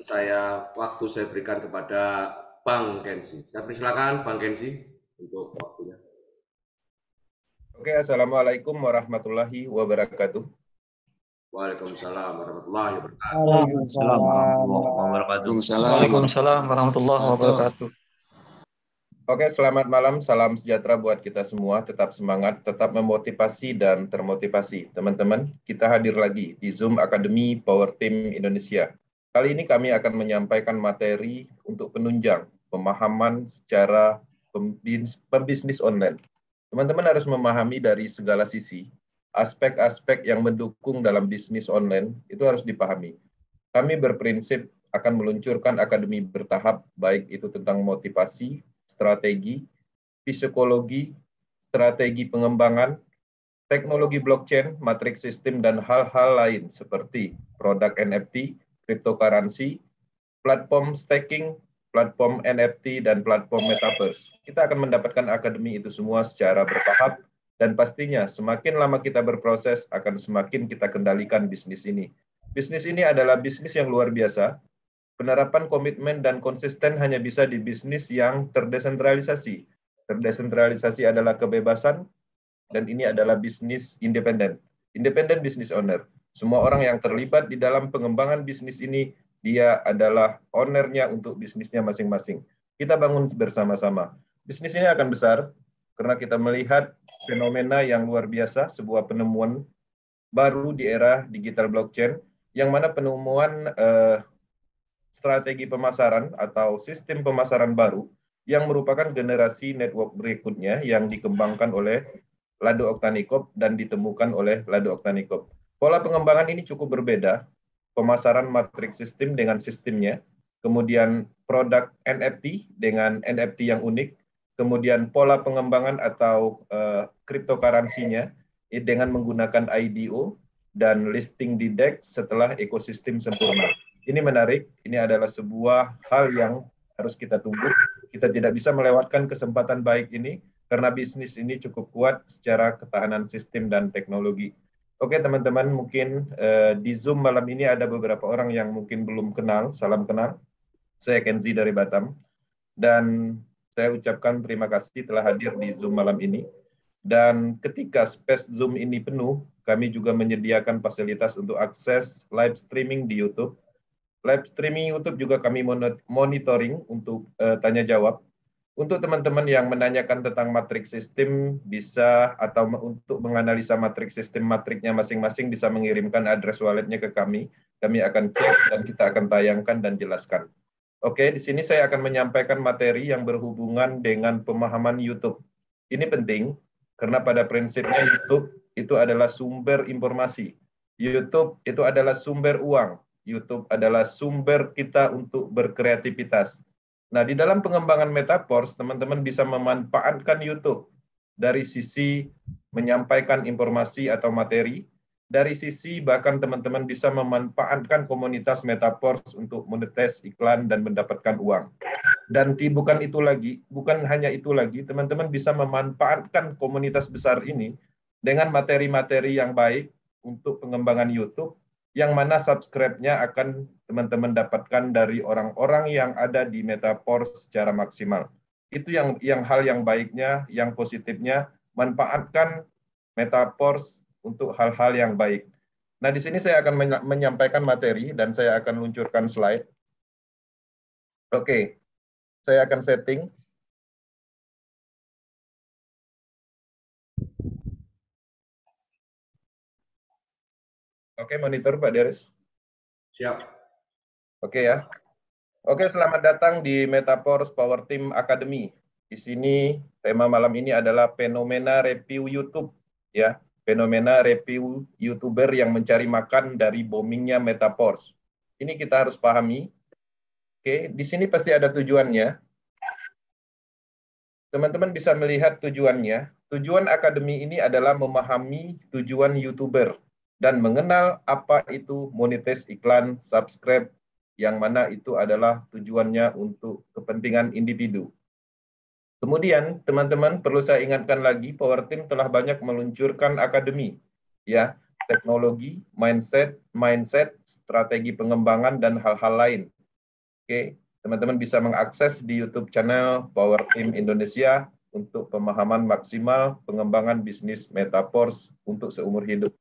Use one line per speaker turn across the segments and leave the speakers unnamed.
Waktu saya berikan kepada Bang Kenzi. Saya persilakan Bang Kenzi untuk waktunya.
Oke, Assalamualaikum warahmatullahi wabarakatuh.
Waalaikumsalam warahmatullahi wabarakatuh.
Waalaikumsalam warahmatullahi wabarakatuh.
Waalaikumsalam warahmatullahi wabarakatuh.
Oke, selamat malam, salam sejahtera buat kita semua. Tetap semangat, tetap memotivasi dan termotivasi. Teman-teman, kita hadir lagi di Zoom Academy Power Team Indonesia. Kali ini kami akan menyampaikan materi untuk penunjang pemahaman secara pembisnis online. Teman-teman harus memahami dari segala sisi, aspek-aspek yang mendukung dalam bisnis online itu harus dipahami. Kami berprinsip akan meluncurkan akademi bertahap, baik itu tentang motivasi, strategi, psikologi, strategi pengembangan, teknologi blockchain, matriks sistem, dan hal-hal lain seperti produk NFT, cryptocurrency, platform staking, platform NFT, dan platform metaverse. Kita akan mendapatkan akademi itu semua secara bertahap, dan pastinya semakin lama kita berproses, akan semakin kita kendalikan bisnis ini. Bisnis ini adalah bisnis yang luar biasa. Penerapan komitmen dan konsisten hanya bisa di bisnis yang terdesentralisasi. Terdesentralisasi adalah kebebasan, dan ini adalah bisnis independen. Independen business owner. Semua orang yang terlibat di dalam pengembangan bisnis ini, dia adalah ownernya untuk bisnisnya masing-masing. Kita bangun bersama-sama. Bisnis ini akan besar, karena kita melihat fenomena yang luar biasa, sebuah penemuan baru di era digital blockchain, yang mana penemuan strategi pemasaran atau sistem pemasaran baru yang merupakan generasi network berikutnya yang dikembangkan oleh Lado Oktanikov dan ditemukan oleh Lado Oktanikov. Pola pengembangan ini cukup berbeda, pemasaran matriks sistem dengan sistemnya, kemudian produk NFT dengan NFT yang unik, kemudian pola pengembangan atau cryptocurrency-nya dengan menggunakan IDO dan listing di DEX setelah ekosistem sempurna. Ini menarik, ini adalah sebuah hal yang harus kita tunggu. Kita tidak bisa melewatkan kesempatan baik ini, karena bisnis ini cukup kuat secara ketahanan sistem dan teknologi. Oke teman-teman, mungkin di Zoom malam ini ada beberapa orang yang mungkin belum kenal, salam kenal. Saya Kenzi dari Batam, dan saya ucapkan terima kasih telah hadir di Zoom malam ini. Dan ketika space Zoom ini penuh, kami juga menyediakan fasilitas untuk akses live streaming di YouTube. Live streaming YouTube juga kami monitoring untuk tanya jawab. Untuk teman-teman yang menanyakan tentang matriks sistem, bisa atau untuk menganalisa matriks sistem matriknya masing-masing, bisa mengirimkan address walletnya ke kami. Kami akan cek dan kita akan tayangkan dan jelaskan. Oke, di sini saya akan menyampaikan materi yang berhubungan dengan pemahaman YouTube. Ini penting karena pada prinsipnya YouTube itu adalah sumber informasi. YouTube itu adalah sumber uang. YouTube adalah sumber kita untuk berkreativitas. Nah, di dalam pengembangan metaverse, teman-teman bisa memanfaatkan YouTube dari sisi menyampaikan informasi atau materi, dari sisi bahkan teman-teman bisa memanfaatkan komunitas metaverse untuk monetis iklan dan mendapatkan uang. Dan bukan hanya itu lagi, teman-teman bisa memanfaatkan komunitas besar ini dengan materi-materi yang baik untuk pengembangan YouTube, yang mana subscribe-nya akan teman-teman dapatkan dari orang-orang yang ada di metaverse secara maksimal. Itu yang hal yang baiknya, yang positifnya, manfaatkan metaverse untuk hal-hal yang baik. Nah, di sini saya akan menyampaikan materi dan saya akan luncurkan slide. Oke, saya akan setting. Oke, monitor Pak Deris.
Siap.
Oke ya. Oke, selamat datang di Metaverse Power Team Academy. Di sini tema malam ini adalah fenomena review YouTube, ya. Fenomena review YouTuber yang mencari makan dari boomingnya Metaverse. Ini kita harus pahami. Oke, di sini pasti ada tujuannya. Teman-teman bisa melihat tujuannya. Tujuan akademi ini adalah memahami tujuan YouTuber dan mengenal apa itu monetis iklan, subscribe, yang mana itu adalah tujuannya untuk kepentingan individu. Kemudian, teman-teman perlu saya ingatkan lagi, Power Team telah banyak meluncurkan akademi, ya, teknologi, mindset, strategi pengembangan, dan hal-hal lain. Oke, teman-teman bisa mengakses di YouTube channel Power Team Indonesia untuk pemahaman maksimal pengembangan bisnis Metaverse untuk seumur hidup.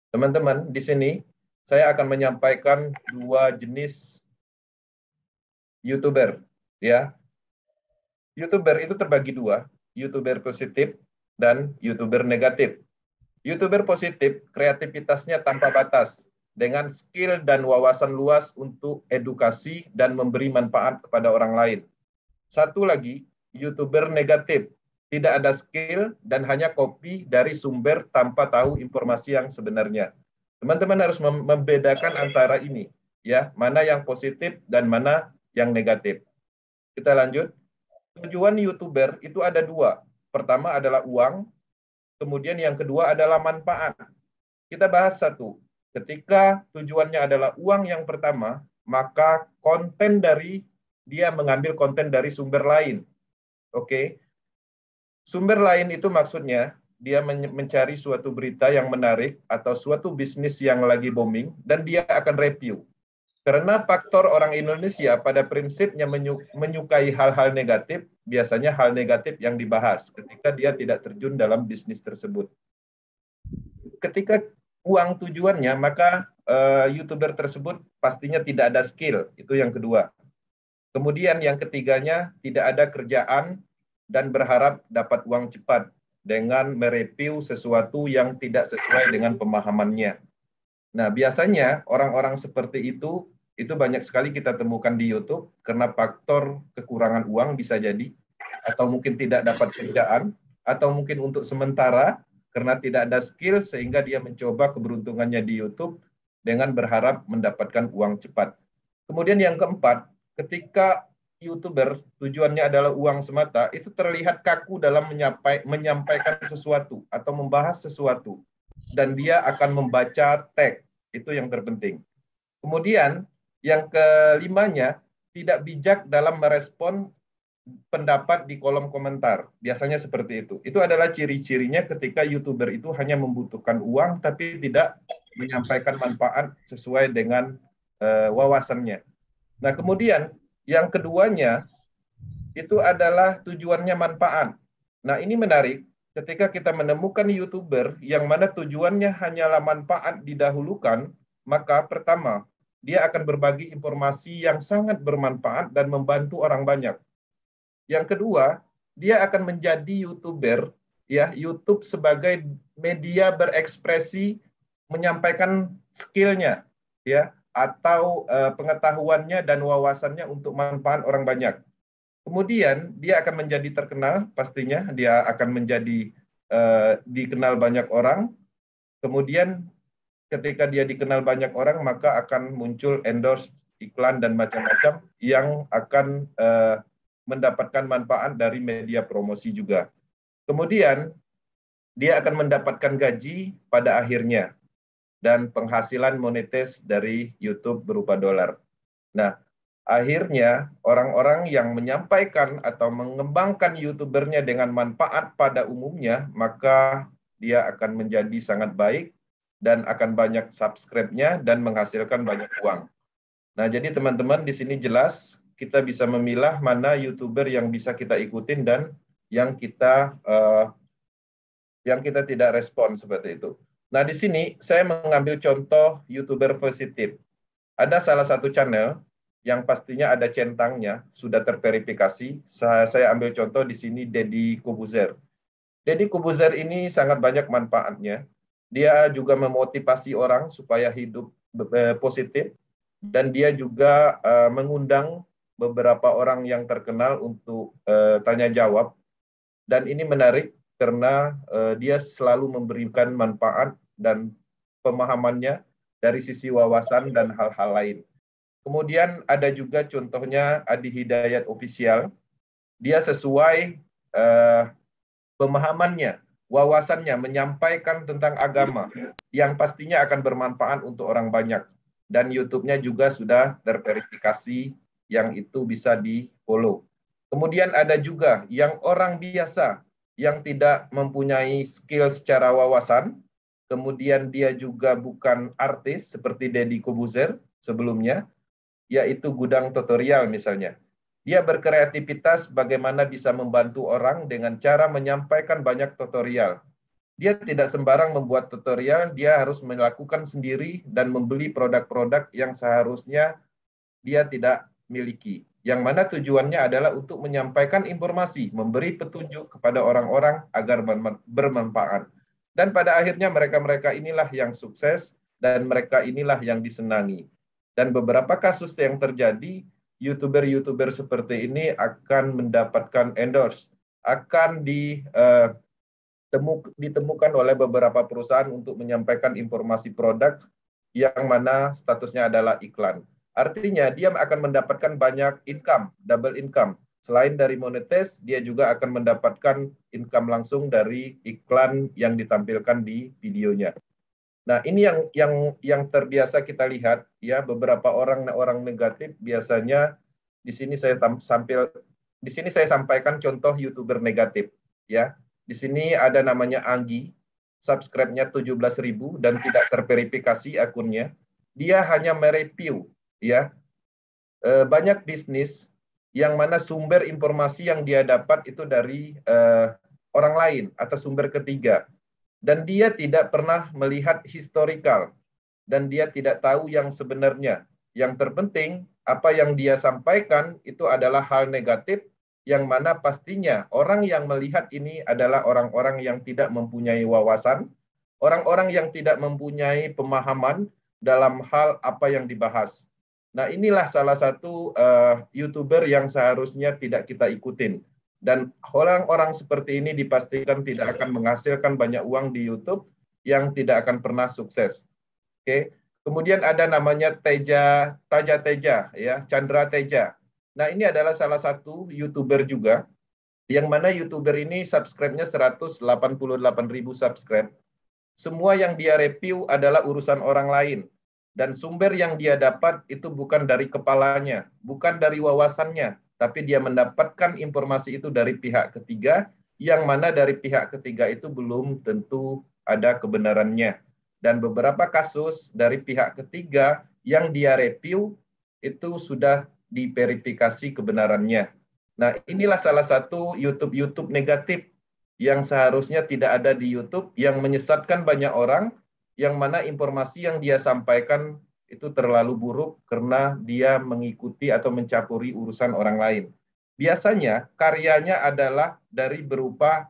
Teman-teman, di sini saya akan menyampaikan 2 jenis YouTuber, ya. YouTuber itu terbagi 2, YouTuber positif dan YouTuber negatif. YouTuber positif kreativitasnya tanpa batas, dengan skill dan wawasan luas untuk edukasi dan memberi manfaat kepada orang lain. Satu lagi, YouTuber negatif, tidak ada skill dan hanya copy dari sumber tanpa tahu informasi yang sebenarnya. Teman-teman harus membedakan antara ini, ya, mana yang positif dan mana yang negatif. Kita lanjut. Tujuan YouTuber itu ada 2. Pertama adalah uang, kemudian yang kedua adalah manfaat. Kita bahas satu. Ketika tujuannya adalah uang yang pertama, maka konten dari dia mengambil konten dari sumber lain. Oke. Sumber lain itu maksudnya dia mencari suatu berita yang menarik atau suatu bisnis yang lagi booming dan dia akan review. Karena faktor orang Indonesia pada prinsipnya menyukai hal-hal negatif, biasanya hal negatif yang dibahas ketika dia tidak terjun dalam bisnis tersebut. Ketika uang tujuannya, maka YouTuber tersebut pastinya tidak ada skill, itu yang kedua. Kemudian yang ketiganya, tidak ada kerjaan dan berharap dapat uang cepat dengan mereview sesuatu yang tidak sesuai dengan pemahamannya. Nah, biasanya orang-orang seperti itu banyak sekali kita temukan di YouTube karena faktor kekurangan uang bisa jadi, atau mungkin tidak dapat kerjaan, atau mungkin untuk sementara karena tidak ada skill sehingga dia mencoba keberuntungannya di YouTube dengan berharap mendapatkan uang cepat. Kemudian yang keempat, ketika YouTuber tujuannya adalah uang semata, itu terlihat kaku dalam menyampaikan sesuatu atau membahas sesuatu. Dan dia akan membaca tag, itu yang terpenting. Kemudian yang kelimanya, tidak bijak dalam merespon pendapat di kolom komentar. Biasanya seperti itu. Itu adalah ciri-cirinya ketika YouTuber itu hanya membutuhkan uang tapi tidak menyampaikan manfaat sesuai dengan wawasannya. Nah, kemudian yang keduanya itu adalah tujuannya manfaat. Nah, ini menarik. Ketika kita menemukan YouTuber yang mana tujuannya hanyalah manfaat didahulukan, maka pertama, dia akan berbagi informasi yang sangat bermanfaat dan membantu orang banyak. Yang kedua, dia akan menjadi YouTuber, ya, YouTube sebagai media berekspresi menyampaikan skillnya, ya, atau pengetahuannya dan wawasannya untuk manfaat orang banyak. Kemudian dia akan menjadi terkenal, pastinya dia akan menjadi dikenal banyak orang. Kemudian ketika dia dikenal banyak orang, maka akan muncul endorse, iklan dan macam-macam yang akan mendapatkan manfaat dari media promosi juga. Kemudian dia akan mendapatkan gaji pada akhirnya dan penghasilan monetis dari YouTube berupa dolar. Nah, akhirnya orang-orang yang menyampaikan atau mengembangkan YouTubernya dengan manfaat pada umumnya, maka dia akan menjadi sangat baik dan akan banyak subscribe-nya dan menghasilkan banyak uang. Nah, jadi teman-teman di sini jelas kita bisa memilah mana YouTuber yang bisa kita ikutin dan yang kita tidak respon seperti itu. Nah, di sini saya mengambil contoh YouTuber positif. Ada salah satu channel yang pastinya ada centangnya, sudah terverifikasi. Saya ambil contoh di sini, Deddy Corbuzier. Deddy Corbuzier ini sangat banyak manfaatnya. Dia juga memotivasi orang supaya hidup positif, dan dia juga mengundang beberapa orang yang terkenal untuk tanya jawab. Dan ini menarik karena dia selalu memberikan manfaat dan pemahamannya dari sisi wawasan dan hal-hal lain. Kemudian ada juga contohnya Adi Hidayat Official. Dia sesuai pemahamannya, wawasannya menyampaikan tentang agama yang pastinya akan bermanfaat untuk orang banyak. Dan YouTube-nya juga sudah terverifikasi yang itu bisa di-follow. Kemudian ada juga yang orang biasa yang tidak mempunyai skill secara wawasan, kemudian dia juga bukan artis seperti Deddy Corbuzier sebelumnya, yaitu gudang tutorial misalnya. Dia berkreativitas bagaimana bisa membantu orang dengan cara menyampaikan banyak tutorial. Dia tidak sembarang membuat tutorial, dia harus melakukan sendiri dan membeli produk-produk yang seharusnya dia tidak miliki. Yang mana tujuannya adalah untuk menyampaikan informasi, memberi petunjuk kepada orang-orang agar bermanfaat. Dan pada akhirnya mereka-mereka inilah yang sukses dan mereka inilah yang disenangi. Dan beberapa kasus yang terjadi, YouTuber-YouTuber seperti ini akan mendapatkan endorse, akan ditemukan oleh beberapa perusahaan untuk menyampaikan informasi produk yang mana statusnya adalah iklan. Artinya dia akan mendapatkan banyak income, double income. Selain dari monetis, dia juga akan mendapatkan income langsung dari iklan yang ditampilkan di videonya. Nah, ini yang terbiasa kita lihat ya, beberapa orang negatif biasanya di sini saya sampaikan contoh YouTuber negatif ya. Di sini ada namanya Anggi, subscribe-nya 17.000 dan tidak terverifikasi akunnya. Dia hanya mereview ya banyak bisnis yang mana sumber informasi yang dia dapat itu dari orang lain atau sumber ketiga. Dan dia tidak pernah melihat historical. Dan dia tidak tahu yang sebenarnya. Yang terpenting, apa yang dia sampaikan itu adalah hal negatif, yang mana pastinya orang yang melihat ini adalah orang-orang yang tidak mempunyai wawasan, orang-orang yang tidak mempunyai pemahaman dalam hal apa yang dibahas. Nah, inilah salah satu YouTuber yang seharusnya tidak kita ikutin. Dan orang-orang seperti ini dipastikan tidak akan menghasilkan banyak uang di YouTube, yang tidak akan pernah sukses. Oke. Kemudian ada namanya Taja Teja, ya, Chandra Teja. Nah, ini adalah salah satu YouTuber juga, yang mana YouTuber ini subscribe-nya 188.000 subscribe. Semua yang dia review adalah urusan orang lain. Dan sumber yang dia dapat itu bukan dari kepalanya, bukan dari wawasannya, tapi dia mendapatkan informasi itu dari pihak ketiga, yang mana dari pihak ketiga itu belum tentu ada kebenarannya. Dan beberapa kasus dari pihak ketiga yang dia review itu sudah diverifikasi kebenarannya. Nah, inilah salah satu YouTube negatif yang seharusnya tidak ada di YouTube, yang menyesatkan banyak orang, yang mana informasi yang dia sampaikan itu terlalu buruk karena dia mengikuti atau mencampuri urusan orang lain. Biasanya karyanya adalah dari berupa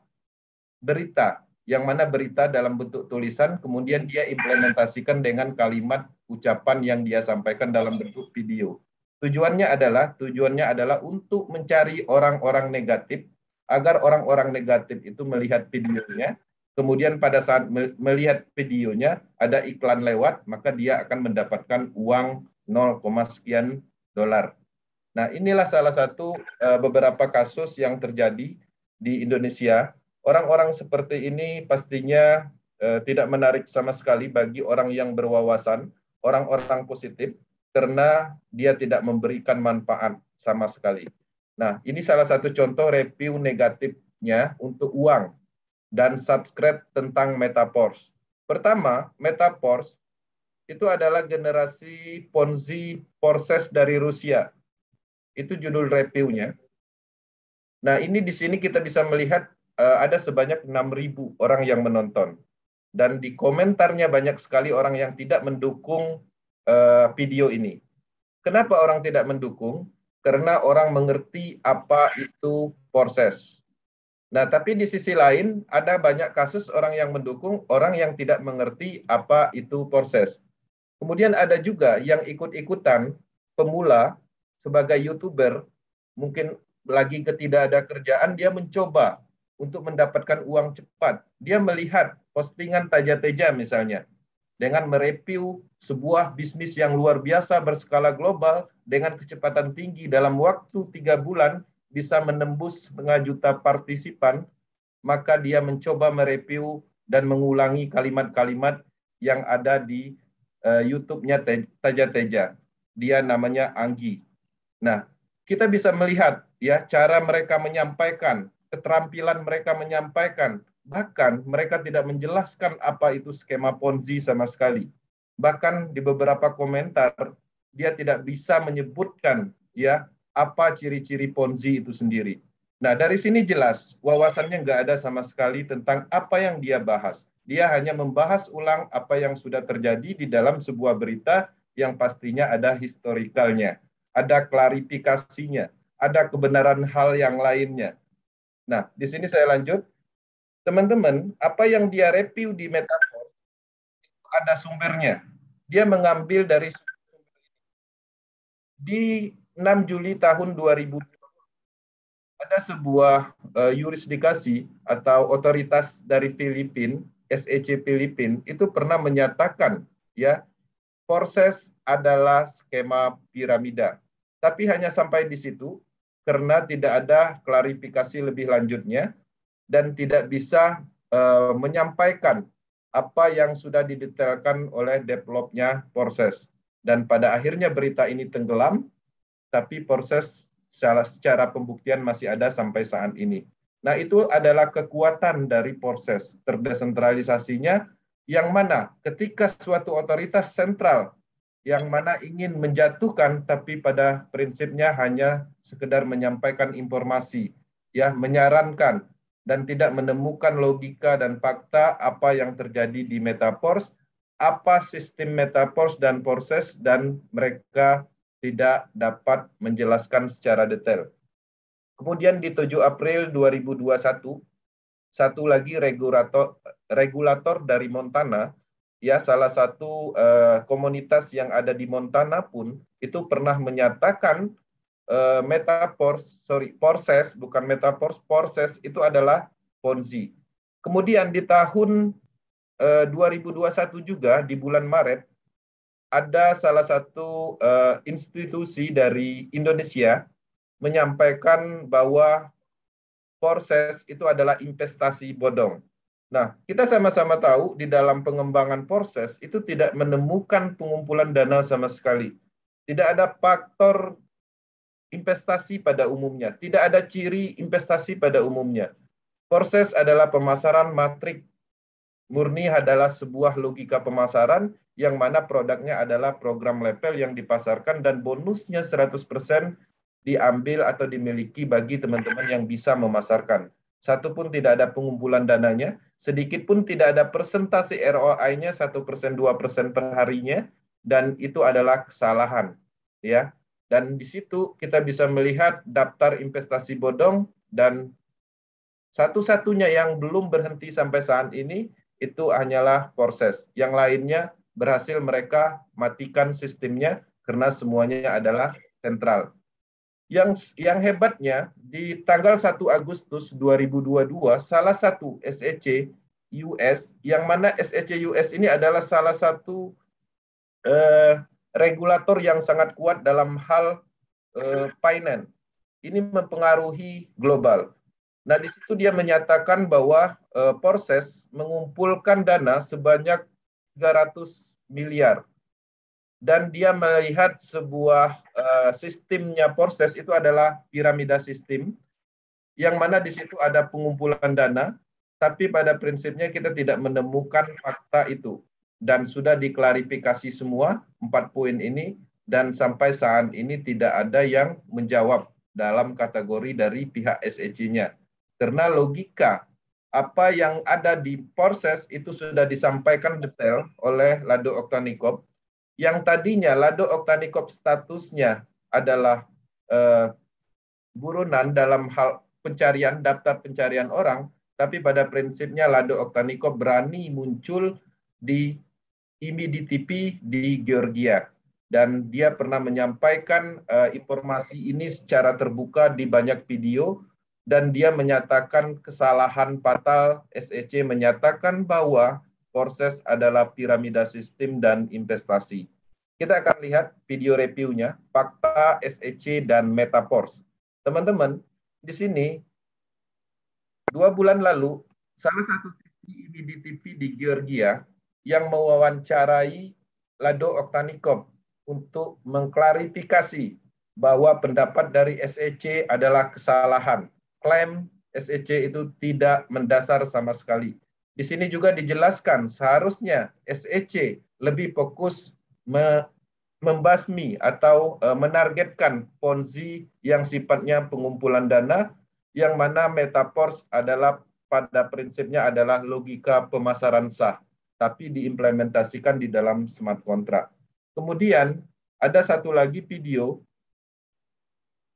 berita, yang mana berita dalam bentuk tulisan, kemudian dia implementasikan dengan kalimat ucapan yang dia sampaikan dalam bentuk video. Tujuannya adalah untuk mencari orang-orang negatif, agar orang-orang negatif itu melihat videonya. Kemudian pada saat melihat videonya ada iklan lewat, maka dia akan mendapatkan uang 0, sekian dolar. Nah, inilah salah satu beberapa kasus yang terjadi di Indonesia. Orang-orang seperti ini pastinya tidak menarik sama sekali bagi orang yang berwawasan, orang-orang positif, karena dia tidak memberikan manfaat sama sekali. Nah, ini salah satu contoh review negatifnya untuk uang dan subscribe tentang Metaverse. Pertama, Metaverse itu adalah generasi Ponzi proses dari Rusia. Itu judul reviewnya. Nah, ini di sini kita bisa melihat ada sebanyak 6.000 orang yang menonton. Dan di komentarnya banyak sekali orang yang tidak mendukung video ini. Kenapa orang tidak mendukung? Karena orang mengerti apa itu proses. Nah, tapi di sisi lain ada banyak kasus orang yang mendukung, orang yang tidak mengerti apa itu proses. Kemudian ada juga yang ikut-ikutan pemula sebagai YouTuber, mungkin lagi tidak ada kerjaan, dia mencoba untuk mendapatkan uang cepat. Dia melihat postingan Taja Teja misalnya, dengan mereview sebuah bisnis yang luar biasa berskala global dengan kecepatan tinggi dalam waktu 3 bulan, bisa menembus 5 juta partisipan, maka dia mencoba mereview dan mengulangi kalimat-kalimat yang ada di YouTube-nya Taja Teja. Dia namanya Anggi. Nah, kita bisa melihat ya cara mereka menyampaikan, keterampilan mereka menyampaikan, bahkan mereka tidak menjelaskan apa itu skema Ponzi sama sekali. Bahkan di beberapa komentar dia tidak bisa menyebutkan ya apa ciri-ciri Ponzi itu sendiri. Nah, dari sini jelas wawasannya nggak ada sama sekali tentang apa yang dia bahas. Dia hanya membahas ulang apa yang sudah terjadi di dalam sebuah berita yang pastinya ada historikalnya, ada klarifikasinya, ada kebenaran hal yang lainnya. Nah, di sini saya lanjut. Teman-teman, apa yang dia review di Metaverse ada sumbernya. Dia mengambil dari di 6 Juli tahun 2000 ada sebuah yurisdikasi atau otoritas dari Filipina, SEC Filipina itu pernah menyatakan ya proses adalah skema piramida. Tapi hanya sampai di situ karena tidak ada klarifikasi lebih lanjutnya dan tidak bisa menyampaikan apa yang sudah didetailkan oleh developnya proses. Dan pada akhirnya berita ini tenggelam, tapi proses secara pembuktian masih ada sampai saat ini. Nah, itu adalah kekuatan dari proses terdesentralisasinya, yang mana ketika suatu otoritas sentral yang mana ingin menjatuhkan, tapi pada prinsipnya hanya sekedar menyampaikan informasi, ya, menyarankan, dan tidak menemukan logika dan fakta apa yang terjadi di Metaverse, apa sistem Metaverse dan proses, dan mereka tidak dapat menjelaskan secara detail. Kemudian di 7 April 2021, satu lagi regulator dari Montana, ya salah satu komunitas yang ada di Montana pun itu pernah menyatakan Metaverse, bukan Metaverse, Porses itu adalah Ponzi. Kemudian di tahun 2021 juga di bulan Maret ada salah satu institusi dari Indonesia menyampaikan bahwa Porses itu adalah investasi bodong. Nah, kita sama-sama tahu di dalam pengembangan Porses itu tidak menemukan pengumpulan dana sama sekali. Tidak ada faktor investasi pada umumnya. Tidak ada ciri investasi pada umumnya. Porses adalah pemasaran matrik. Murni adalah sebuah logika pemasaran yang mana produknya adalah program level yang dipasarkan dan bonusnya 100% diambil atau dimiliki bagi teman-teman yang bisa memasarkan. Satu pun tidak ada pengumpulan dananya, sedikit pun tidak ada persentase ROI-nya 1%, 2% per harinya, dan itu adalah kesalahan. Ya. Dan di situ kita bisa melihat daftar investasi bodong, dan satu-satunya yang belum berhenti sampai saat ini itu hanyalah Porses. Yang lainnya berhasil mereka matikan sistemnya karena semuanya adalah sentral. Yang hebatnya di tanggal 1 Agustus 2022 salah satu SEC US, yang mana SEC US ini adalah salah satu regulator yang sangat kuat dalam hal finance. Ini mempengaruhi global. Nah, di situ dia menyatakan bahwa Porses mengumpulkan dana sebanyak 300 miliar. Dan dia melihat sebuah sistemnya Porses itu adalah piramida sistem, yang mana di situ ada pengumpulan dana, tapi pada prinsipnya kita tidak menemukan fakta itu. Dan sudah diklarifikasi semua 4 poin ini, dan sampai saat ini tidak ada yang menjawab dalam kategori dari pihak SEC-nya. Karena logika apa yang ada di Porses itu sudah disampaikan detail oleh Lado Oktanikop, yang tadinya Lado Oktanikop statusnya adalah buronan dalam hal pencarian, daftar pencarian orang, tapi pada prinsipnya Lado Oktanikop berani muncul di IMI-DTP di Georgia. Dan dia pernah menyampaikan informasi ini secara terbuka di banyak video, dan dia menyatakan kesalahan fatal. SEC menyatakan bahwa Porses adalah piramida sistem dan investasi. Kita akan lihat video reviewnya, fakta SEC dan Metaverse. Teman-teman, di sini 2 bulan lalu, salah satu TV di TV di Georgia yang mewawancarai Lado Oktanikop untuk mengklarifikasi bahwa pendapat dari SEC adalah kesalahan. Klaim SEC itu tidak mendasar sama sekali. Di sini juga dijelaskan seharusnya SEC lebih fokus membasmi atau menargetkan Ponzi yang sifatnya pengumpulan dana, yang mana Metaverse adalah pada prinsipnya adalah logika pemasaran sah, tapi diimplementasikan di dalam smart contract. Kemudian ada satu lagi video,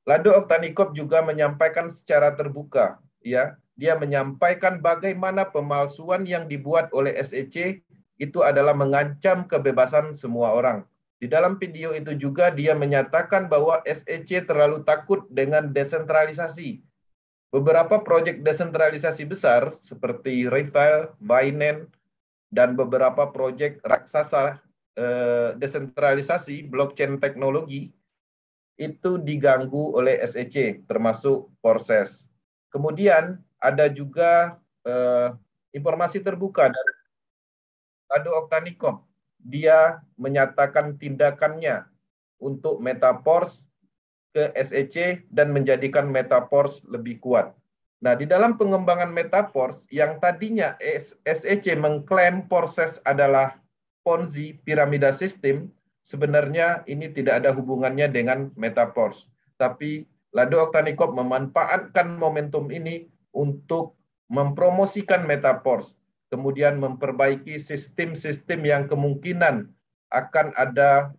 Lado Oktanikov juga menyampaikan secara terbuka, ya, dia menyampaikan bagaimana pemalsuan yang dibuat oleh SEC itu adalah mengancam kebebasan semua orang. Di dalam video itu juga dia menyatakan bahwa SEC terlalu takut dengan desentralisasi. Beberapa proyek desentralisasi besar seperti Ripple, Binance, dan beberapa proyek raksasa desentralisasi blockchain teknologi itu diganggu oleh SEC, termasuk Porses. Kemudian ada juga informasi terbuka dari Lado Oktanikov. Dia menyatakan tindakannya untuk Metaverse ke SEC dan menjadikan Metaverse lebih kuat. Nah, di dalam pengembangan Metaverse yang tadinya SEC mengklaim Porses adalah Ponzi, piramida sistem, sebenarnya ini tidak ada hubungannya dengan Metaverse. Tapi Lado Oktanikov memanfaatkan momentum ini untuk mempromosikan Metaverse, kemudian memperbaiki sistem-sistem yang kemungkinan akan ada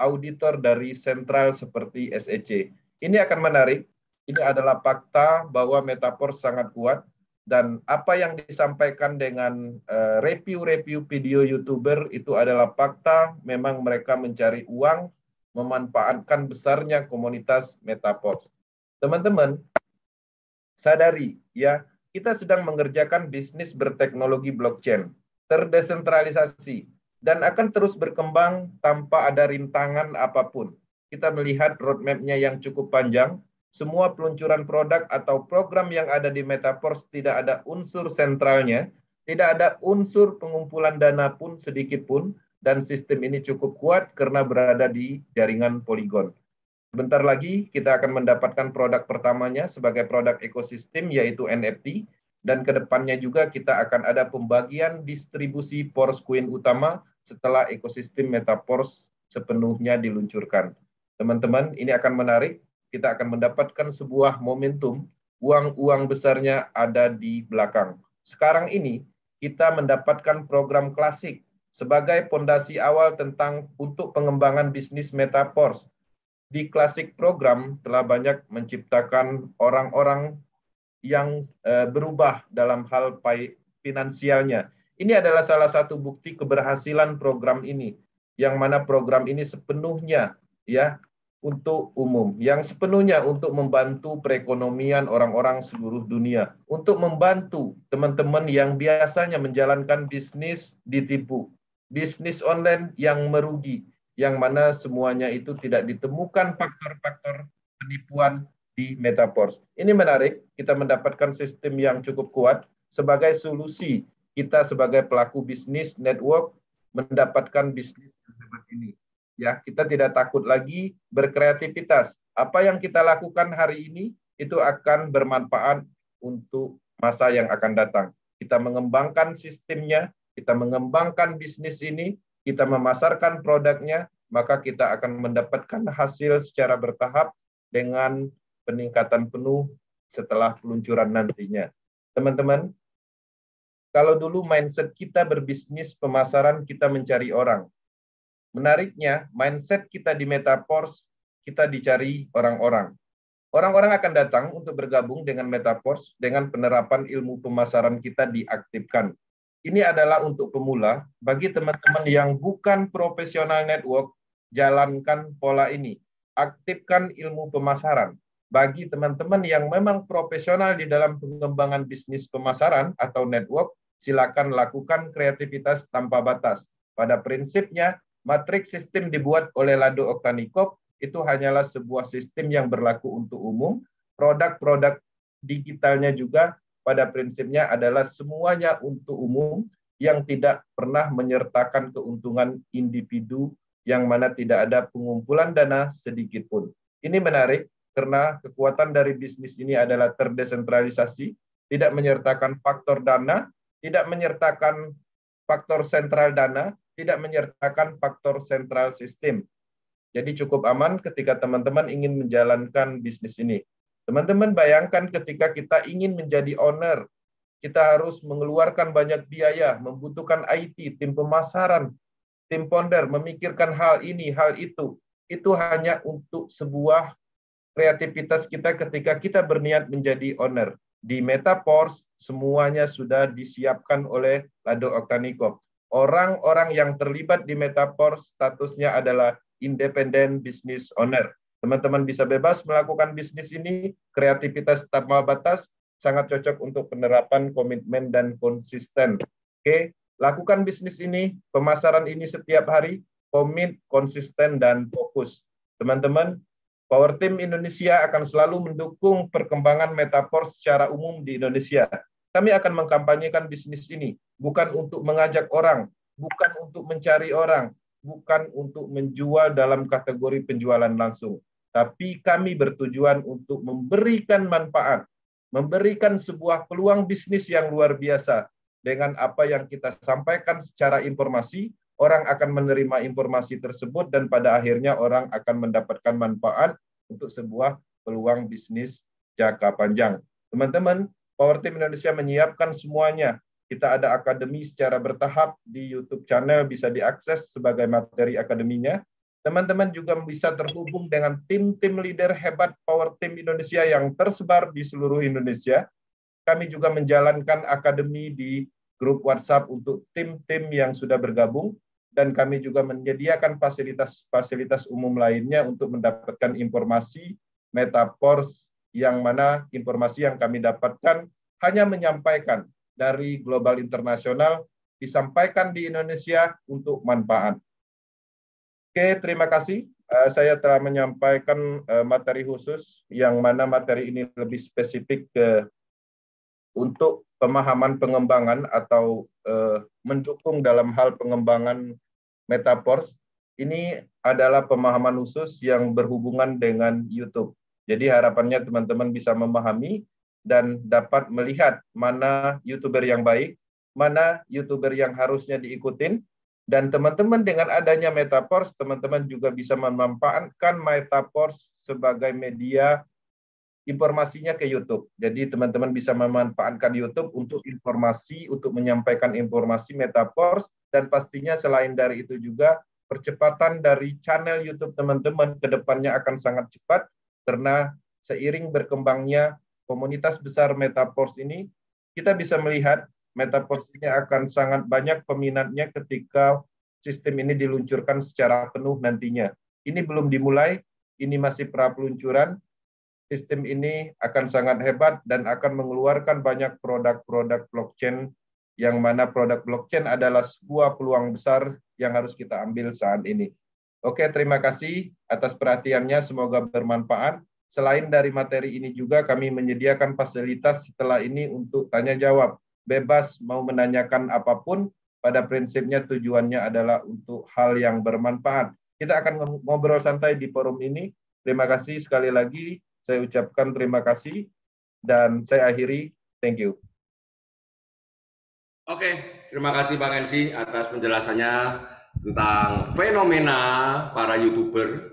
auditor dari sentral seperti SEC. Ini akan menarik. Ini adalah fakta bahwa Metaverse sangat kuat. Dan apa yang disampaikan dengan review-review video YouTuber itu adalah fakta, memang mereka mencari uang, memanfaatkan besarnya komunitas Metaverse. Teman-teman, sadari ya, kita sedang mengerjakan bisnis berteknologi blockchain, terdesentralisasi, dan akan terus berkembang tanpa ada rintangan apapun. Kita melihat roadmap-nya yang cukup panjang. Semua peluncuran produk atau program yang ada di Metaverse tidak ada unsur sentralnya, tidak ada unsur pengumpulan dana pun sedikit pun, dan sistem ini cukup kuat karena berada di jaringan Polygon. Sebentar lagi kita akan mendapatkan produk pertamanya sebagai produk ekosistem, yaitu NFT, dan kedepannya juga kita akan ada pembagian distribusi Porscoin utama setelah ekosistem Metaverse sepenuhnya diluncurkan. Teman-teman, ini akan menarik. Kita akan mendapatkan sebuah momentum, uang-uang besarnya ada di belakang. Sekarang ini kita mendapatkan program klasik sebagai fondasi awal untuk pengembangan bisnis Metaverse. Di klasik program telah banyak menciptakan orang-orang yang berubah dalam hal finansialnya. Ini adalah salah satu bukti keberhasilan program ini, yang mana program ini sepenuhnya ya untuk umum, yang sepenuhnya untuk membantu perekonomian orang-orang seluruh dunia, untuk membantu teman-teman yang biasanya menjalankan bisnis ditipu, bisnis online yang merugi, yang mana semuanya itu tidak ditemukan faktor-faktor penipuan di Metaverse. Ini menarik, kita mendapatkan sistem yang cukup kuat sebagai solusi kita sebagai pelaku bisnis network mendapatkan bisnis yang hebat ini. Ya, kita tidak takut lagi berkreativitas. Apa yang kita lakukan hari ini itu akan bermanfaat untuk masa yang akan datang. Kita mengembangkan sistemnya, kita mengembangkan bisnis ini, kita memasarkan produknya, maka kita akan mendapatkan hasil secara bertahap dengan peningkatan penuh setelah peluncuran nantinya. Teman-teman, kalau dulu mindset kita berbisnis pemasaran, kita mencari orang. Menariknya, mindset kita di Metaverse, kita dicari orang-orang. Orang-orang akan datang untuk bergabung dengan Metaverse dengan penerapan ilmu pemasaran kita diaktifkan. Ini adalah untuk pemula. Bagi teman-teman yang bukan profesional network, jalankan pola ini. Aktifkan ilmu pemasaran. Bagi teman-teman yang memang profesional di dalam pengembangan bisnis pemasaran atau network, silakan lakukan kreativitas tanpa batas. Pada prinsipnya, matriks sistem dibuat oleh Lado Oktanikov itu hanyalah sebuah sistem yang berlaku untuk umum. Produk-produk digitalnya juga pada prinsipnya adalah semuanya untuk umum yang tidak pernah menyertakan keuntungan individu yang mana tidak ada pengumpulan dana sedikit pun. Ini menarik karena kekuatan dari bisnis ini adalah terdesentralisasi, tidak menyertakan faktor dana, tidak menyertakan faktor sentral dana, tidak menyertakan faktor sentral sistem. Jadi cukup aman ketika teman-teman ingin menjalankan bisnis ini. Teman-teman bayangkan ketika kita ingin menjadi owner, kita harus mengeluarkan banyak biaya, membutuhkan IT, tim pemasaran, tim founder, memikirkan hal ini, hal itu. Itu hanya untuk sebuah kreativitas kita ketika kita berniat menjadi owner. Di Metaforce, semuanya sudah disiapkan oleh Lado Oktanikov. Orang-orang yang terlibat di Metaforce statusnya adalah independent business owner. Teman-teman bisa bebas melakukan bisnis ini, kreativitas tanpa batas, sangat cocok untuk penerapan komitmen dan konsisten. Oke, lakukan bisnis ini, pemasaran ini setiap hari, komit, konsisten, dan fokus. Teman-teman, Power Team Indonesia akan selalu mendukung perkembangan Metaforce secara umum di Indonesia. Kami akan mengkampanyekan bisnis ini, bukan untuk mengajak orang, bukan untuk mencari orang, bukan untuk menjual dalam kategori penjualan langsung. Tapi kami bertujuan untuk memberikan manfaat, memberikan sebuah peluang bisnis yang luar biasa. Dengan apa yang kita sampaikan secara informasi, orang akan menerima informasi tersebut dan pada akhirnya orang akan mendapatkan manfaat untuk sebuah peluang bisnis jangka panjang. Teman-teman, Power Team Indonesia menyiapkan semuanya. Kita ada akademi secara bertahap di YouTube channel, bisa diakses sebagai materi akademinya. Teman-teman juga bisa terhubung dengan tim-tim leader hebat Power Team Indonesia yang tersebar di seluruh Indonesia. Kami juga menjalankan akademi di grup WhatsApp untuk tim-tim yang sudah bergabung, dan kami juga menyediakan fasilitas-fasilitas umum lainnya untuk mendapatkan informasi Metaforce, yang mana informasi yang kami dapatkan hanya menyampaikan dari global internasional, disampaikan di Indonesia untuk manfaat. Oke, terima kasih. Saya telah menyampaikan materi khusus, yang mana materi ini lebih spesifik untuk pemahaman pengembangan atau mendukung dalam hal pengembangan Metaforce. Ini adalah pemahaman khusus yang berhubungan dengan YouTube. Jadi harapannya teman-teman bisa memahami dan dapat melihat mana YouTuber yang baik, mana YouTuber yang harusnya diikutin. Dan teman-teman dengan adanya Metaforce, teman-teman juga bisa memanfaatkan Metaforce sebagai media informasinya ke YouTube. Jadi teman-teman bisa memanfaatkan YouTube untuk informasi, untuk menyampaikan informasi Metaforce, dan pastinya selain dari itu juga percepatan dari channel YouTube teman-teman ke depannya akan sangat cepat, karena seiring berkembangnya komunitas besar Metaforce ini, kita bisa melihat Metaforce ini akan sangat banyak peminatnya ketika sistem ini diluncurkan secara penuh nantinya. Ini belum dimulai, ini masih pra-peluncuran. Sistem ini akan sangat hebat dan akan mengeluarkan banyak produk-produk blockchain, yang mana produk blockchain adalah sebuah peluang besar yang harus kita ambil saat ini. Oke, terima kasih atas perhatiannya, semoga bermanfaat. Selain dari materi ini juga kami menyediakan fasilitas setelah ini untuk tanya jawab. Bebas mau menanyakan apapun, pada prinsipnya tujuannya adalah untuk hal yang bermanfaat. Kita akan ngobrol santai di forum ini. Terima kasih sekali lagi, saya ucapkan terima kasih, dan saya akhiri. Thank you.
Oke, terima kasih Bang Ensi atas penjelasannya tentang fenomena para YouTuber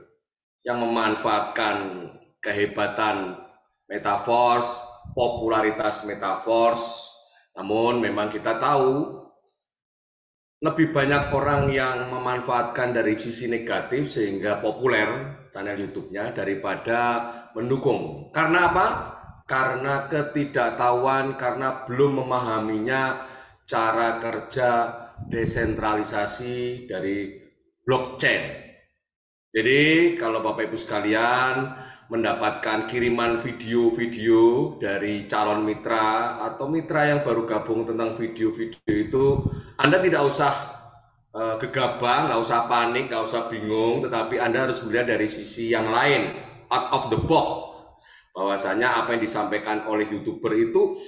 yang memanfaatkan kehebatan Metaforce, popularitas Metaforce. Namun memang kita tahu lebih banyak orang yang memanfaatkan dari sisi negatif sehingga populer channel YouTube-nya daripada mendukung. Karena apa? Karena ketidaktahuan, karena belum memahaminya cara kerja desentralisasi dari blockchain. Jadi kalau Bapak Ibu sekalian mendapatkan kiriman video-video dari calon mitra atau mitra yang baru gabung tentang video-video itu, Anda tidak usah gegabah, nggak usah panik, nggak usah bingung, tetapi Anda harus melihat dari sisi yang lain, out of the box, bahwasanya apa yang disampaikan oleh YouTuber itu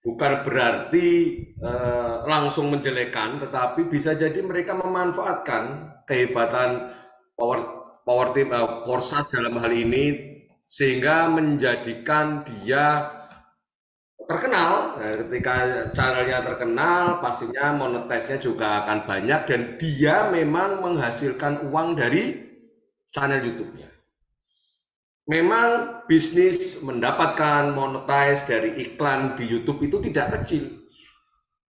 bukan berarti langsung menjelekkan, tetapi bisa jadi mereka memanfaatkan kehebatan Power Team Korsas dalam hal ini sehingga menjadikan dia terkenal. Nah, ketika channelnya terkenal, pastinya monetisnya juga akan banyak dan dia memang menghasilkan uang dari channel YouTube-nya. Memang bisnis mendapatkan monetize dari iklan di YouTube itu tidak kecil.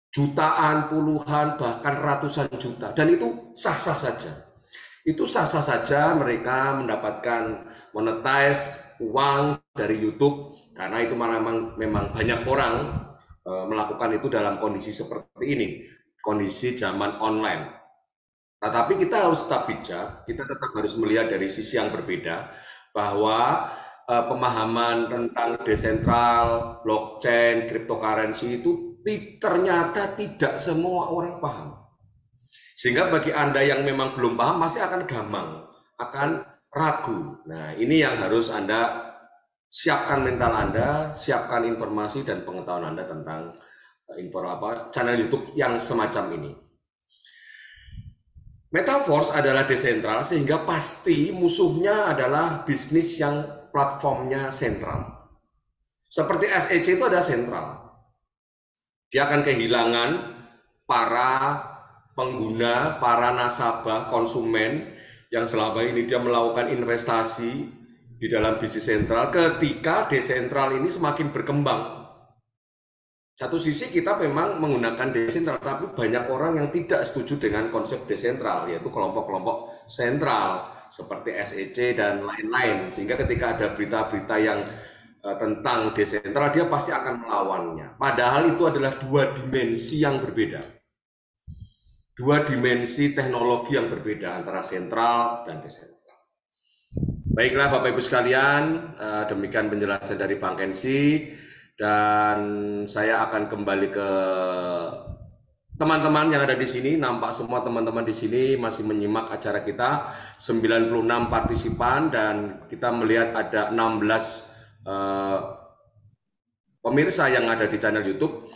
Jutaan, puluhan, bahkan ratusan juta. Dan itu sah-sah saja. Itu sah-sah saja mereka mendapatkan monetize uang dari YouTube. Karena itu memang banyak orang melakukan itu dalam kondisi seperti ini. Kondisi zaman online. Tetapi kita harus tetap bijak. Kita tetap harus melihat dari sisi yang berbeda. Bahwa pemahaman tentang desentral, blockchain, cryptocurrency itu ternyata tidak semua orang paham. Sehingga bagi Anda yang memang belum paham masih akan gamang, akan ragu. Nah, ini yang harus Anda siapkan mental Anda, siapkan informasi dan pengetahuan Anda tentang channel YouTube yang semacam ini. Metaverse adalah desentral sehingga pasti musuhnya adalah bisnis yang platformnya sentral. Seperti SEC itu ada sentral. Dia akan kehilangan para pengguna, para nasabah, konsumen yang selama ini dia melakukan investasi di dalam bisnis sentral ketika desentral ini semakin berkembang. Satu sisi kita memang menggunakan desentral, tapi banyak orang yang tidak setuju dengan konsep desentral, yaitu kelompok-kelompok sentral seperti SEC dan lain-lain. Sehingga ketika ada berita-berita yang tentang desentral, dia pasti akan melawannya. Padahal itu adalah dua dimensi yang berbeda. Dua dimensi teknologi yang berbeda antara sentral dan desentral. Baiklah Bapak Ibu sekalian, demikian penjelasan dari Bang Kensi. Dan saya akan kembali ke teman-teman yang ada di sini. Nampak semua teman-teman di sini masih menyimak acara kita. 96 partisipan dan kita melihat ada 16 pemirsa yang ada di channel YouTube.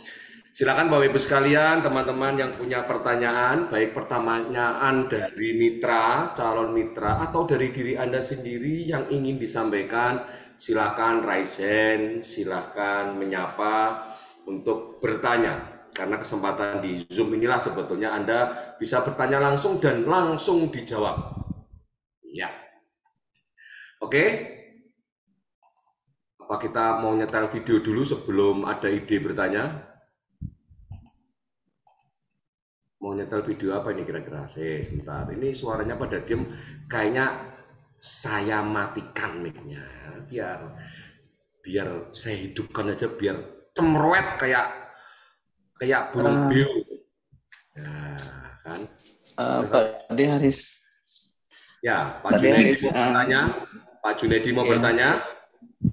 Silakan Bapak Ibu sekalian, teman-teman yang punya pertanyaan, baik pertanyaan dari mitra, calon mitra, atau dari diri Anda sendiri yang ingin disampaikan, silahkan raise hand, silahkan menyapa untuk bertanya. Karena kesempatan di Zoom inilah sebetulnya Anda bisa bertanya langsung dan langsung dijawab. Ya. Oke. Apa kita mau nyetel video dulu sebelum ada ide bertanya? Mau nyetel video apa ini kira-kira? Sebentar. Ini suaranya pada diem. Kayaknya saya matikan mic-nya biar saya hidupkan aja biar cemroet kayak burung beo. Nah, kan?
Pak Haris.
Ya, Pak Junedi mau bertanya. Pak Junedi mau bertanya.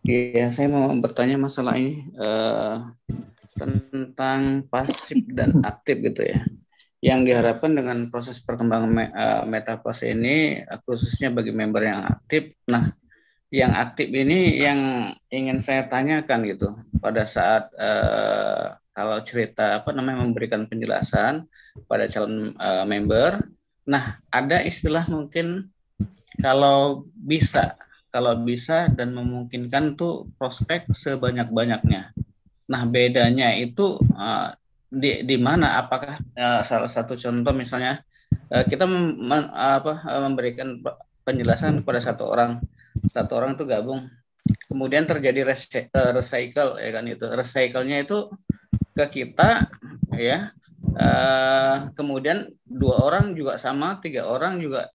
Iya, saya mau bertanya masalah ini tentang pasif dan aktif gitu ya. Yang diharapkan dengan proses perkembangan metaverse ini khususnya bagi member yang aktif. Nah, yang aktif ini yang ingin saya tanyakan gitu pada saat kalau cerita memberikan penjelasan pada calon member. Nah, ada istilah mungkin kalau bisa dan memungkinkan tuh prospek sebanyak-banyaknya. Nah, bedanya itu di mana? Apakah salah satu contoh misalnya kita memberikan penjelasan kepada satu orang itu gabung, kemudian terjadi recycle ya kan, itu recycle-nya itu ke kita ya, kemudian 2 orang juga sama, 3 orang juga